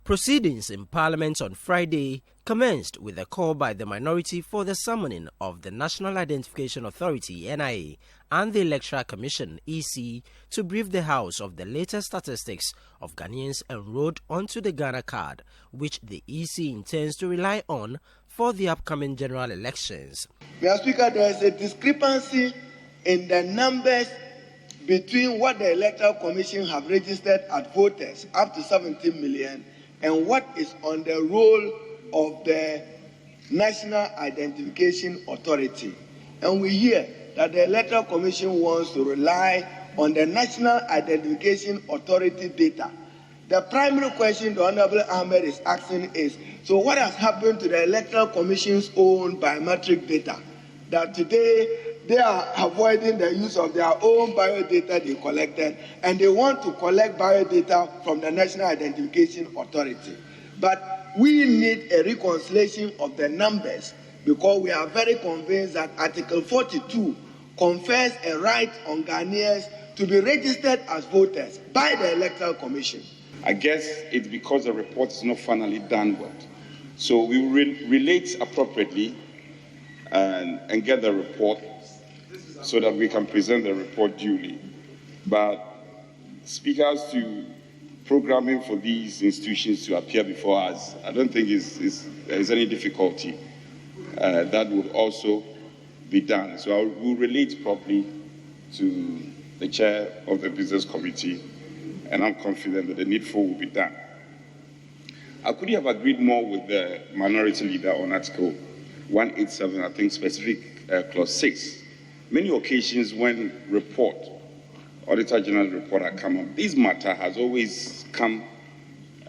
Proceedings in Parliament on Friday commenced with a call by the minority for the summoning of the National Identification Authority (NIA) and the Electoral Commission (EC) to brief the House of the latest statistics of Ghanaians enrolled onto the Ghana card, which the EC intends to rely on for the upcoming general elections. Mr. Speaker, there is a discrepancy in the numbers between what the Electoral Commission have registered as voters, up to 17 million, and what is on the roll of the National Identification Authority. And we hear that the Electoral Commission wants to rely on the National Identification Authority data. The primary question the Honorable Ahmed is asking is, so what has happened to the Electoral Commission's own biometric data? That today they are avoiding the use of their own biodata they collected, and they want to collect biodata from the National Identification Authority. But we need a reconciliation of the numbers, because we are very convinced that Article 42 confers a right on Ghanaians to be registered as voters by the Electoral Commission. I guess it's because the report is not finally done with. So we will relate appropriately and get the report so that we can present the report duly. But speakers to programming for these institutions to appear before us, I don't think there is any difficulty. That would also be done. So I will relate properly to the chair of the Business Committee, and I'm confident that the needful will be done. I could have agreed more with the minority leader on Article 187, I think specific Clause 6. Many occasions when Auditor General's report has come up, this matter has always come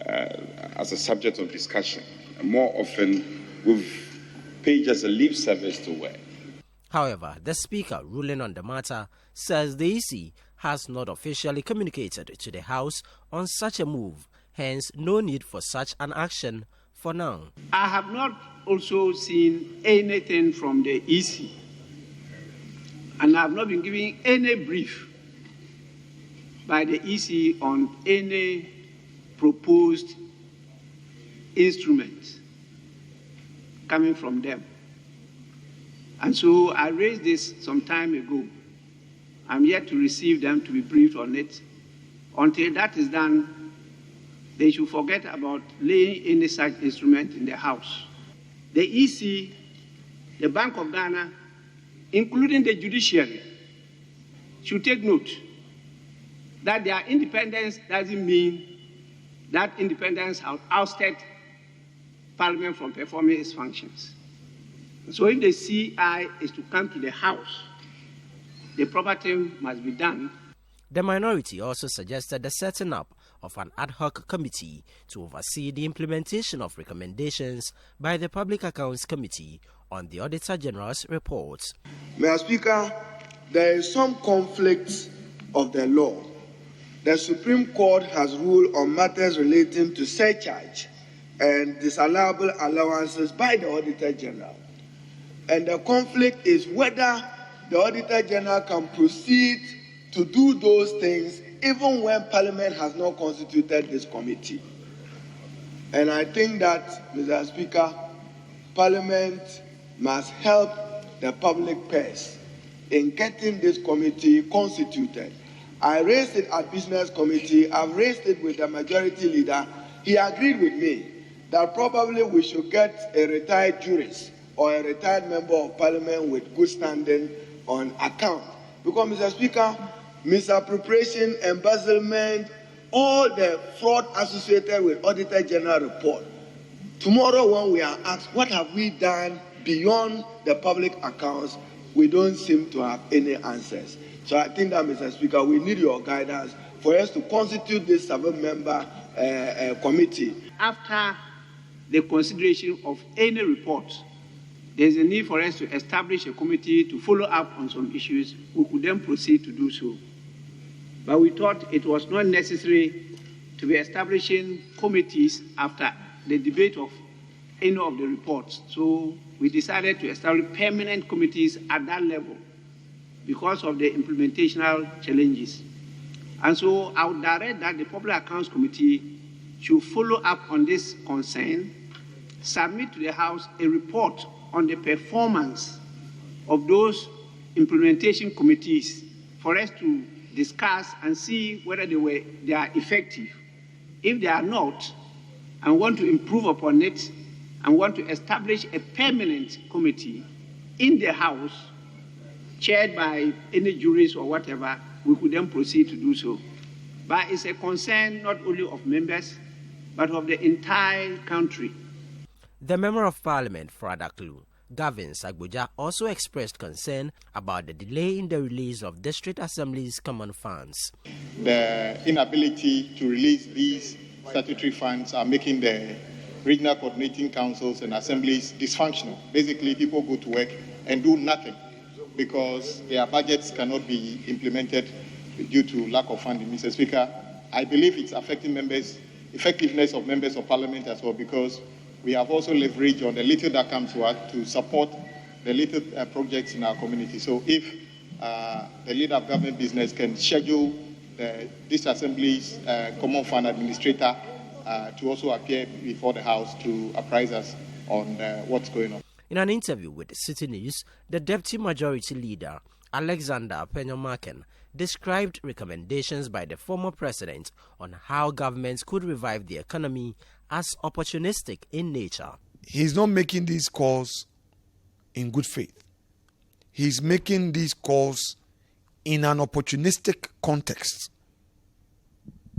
as a subject of discussion. And more often, we've paid just a lip service to work. However, the Speaker ruling on the matter says the EC has not officially communicated to the House on such a move, hence no need for such an action for now. I have not also seen anything from the EC, and I have not been given any brief by the EC on any proposed instruments coming from them. And so I raised this some time ago. I'm yet to receive them to be briefed on it. Until that is done, they should forget about laying any such instrument in the House. The EC, the Bank of Ghana, including the judiciary, should take note that their independence doesn't mean that independence has ousted Parliament from performing its functions. So if the CI is to come to the House, the proper thing must be done. The minority also suggested the setting up of an ad hoc committee to oversee the implementation of recommendations by the Public Accounts Committee on the Auditor General's report. Mr. Speaker, there is some conflict of the law. The Supreme Court has ruled on matters relating to surcharge and disallowable allowances by the Auditor General. And the conflict is whether the Auditor General can proceed to do those things even when Parliament has not constituted this committee. And I think that, Mr. Speaker, Parliament must help the public purse in getting this committee constituted. I raised it at Business Committee. I've raised it with the majority leader. He agreed with me that probably we should get a retired jurist or a retired member of Parliament with good standing on account. Because, Mr. Speaker, misappropriation, embezzlement, all the fraud associated with Auditor General report. Tomorrow when we are asked, what have we done beyond the public accounts, we don't seem to have any answers. So I think that, Mr. Speaker, we need your guidance for us to constitute this 7-member committee. After the consideration of any report, there's a need for us to establish a committee to follow up on some issues. We could then proceed to do so. But we thought it was not necessary to be establishing committees after the debate of any of the reports. So we decided to establish permanent committees at that level because of the implementational challenges. And so I would direct that the Public Accounts Committee should follow up on this concern, submit to the House a report on the performance of those implementation committees for us to discuss and see whether they are effective. If they are not, and want to improve upon it, and want to establish a permanent committee in the House, chaired by any jurist or whatever, we could then proceed to do so. But it's a concern not only of members, but of the entire country. The Member of Parliament for Adaklu, Gavin Sagboja, also expressed concern about the delay in the release of District Assembly's common funds. The inability to release these statutory funds are making the regional coordinating councils and assemblies dysfunctional. Basically, people go to work and do nothing because their budgets cannot be implemented due to lack of funding. Mr. Speaker, I believe it's affecting effectiveness of members of parliament as well, because we have also leveraged on the little that comes to us to support the little projects in our community. So if the leader of government business can schedule this assembly's common fund administrator to also appear before the House to apprise us on what's going on. In an interview with Citi News, the Deputy Majority Leader, Alexander Penyomaken, described recommendations by the former president on how governments could revive the economy as opportunistic in nature. He's not making these calls in good faith. He's making these calls in an opportunistic context,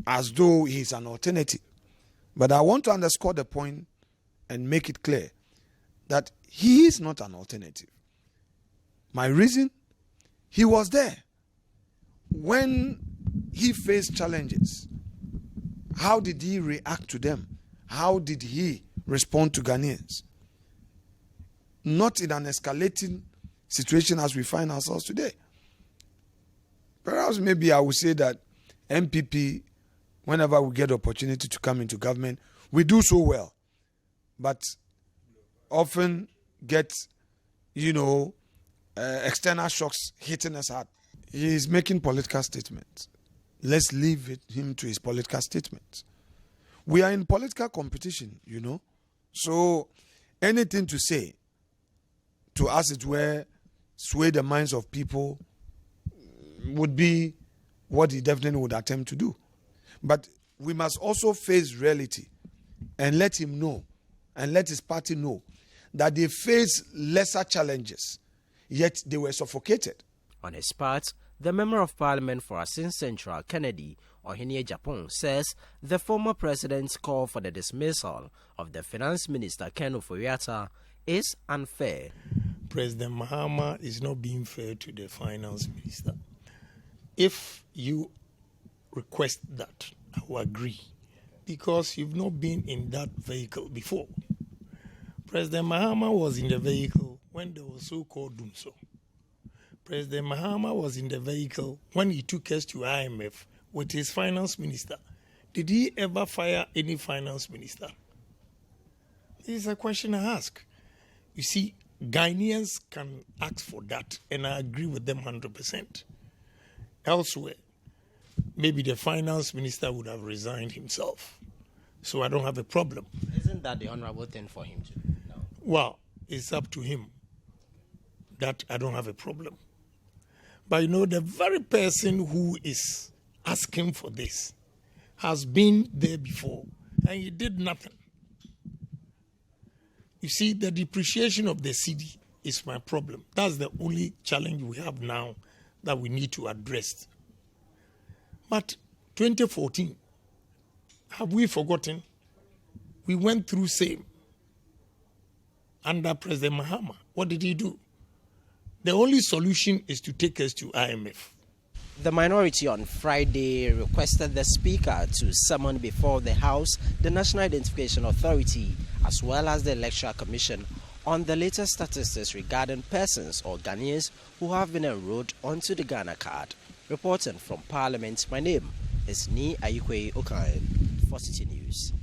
as though he's an alternative. But I want to underscore the point and make it clear that he is not an alternative. My reason, he was there. When he faced challenges, how did he react to them? How did he respond to Ghanaians? Not in an escalating situation as we find ourselves today. Perhaps maybe I would say that MPP, whenever we get the opportunity to come into government, we do so well, but often get, external shocks hitting us hard. He is making political statements. Let's leave him to his political statements. We are in political competition, So anything to say, to as it were, sway the minds of people would be what he definitely would attempt to do. But we must also face reality and let him know and let his party know that they face lesser challenges, yet they were suffocated. On his part, the Member of Parliament for Asin Central, Kennedy Ohinie Japan, says the former president's call for the dismissal of the Finance Minister Ken Ofori-Atta is unfair. President Mahama is not being fair to the Finance Minister. If you request that, I will agree, because you've not been in that vehicle before. President Mahama was in the vehicle when there was so-called Dumso. President Mahama was in the vehicle when he took us to IMF with his finance minister. Did he ever fire any finance minister? This is a question I ask. You see, Ghanaians can ask for that, and I agree with them 100%. Elsewhere, maybe the finance minister would have resigned himself. So I don't have a problem. Isn't that the honorable thing for him to do? No. Well, it's up to him. That I don't have a problem. But the very person who is asking for this has been there before, and he did nothing. You see, the depreciation of the cedi is my problem. That's the only challenge we have now that we need to address. But 2014, have we forgotten? We went through same. Under President Mahama, what did he do? The only solution is to take us to IMF. The minority on Friday requested the Speaker to summon before the House the National Identification Authority as well as the Electoral Commission on the latest statistics regarding persons or Ghanaians who have been enrolled onto the Ghana card. Reporting from Parliament, my name is Ni Ayikwe Okain for Citi News.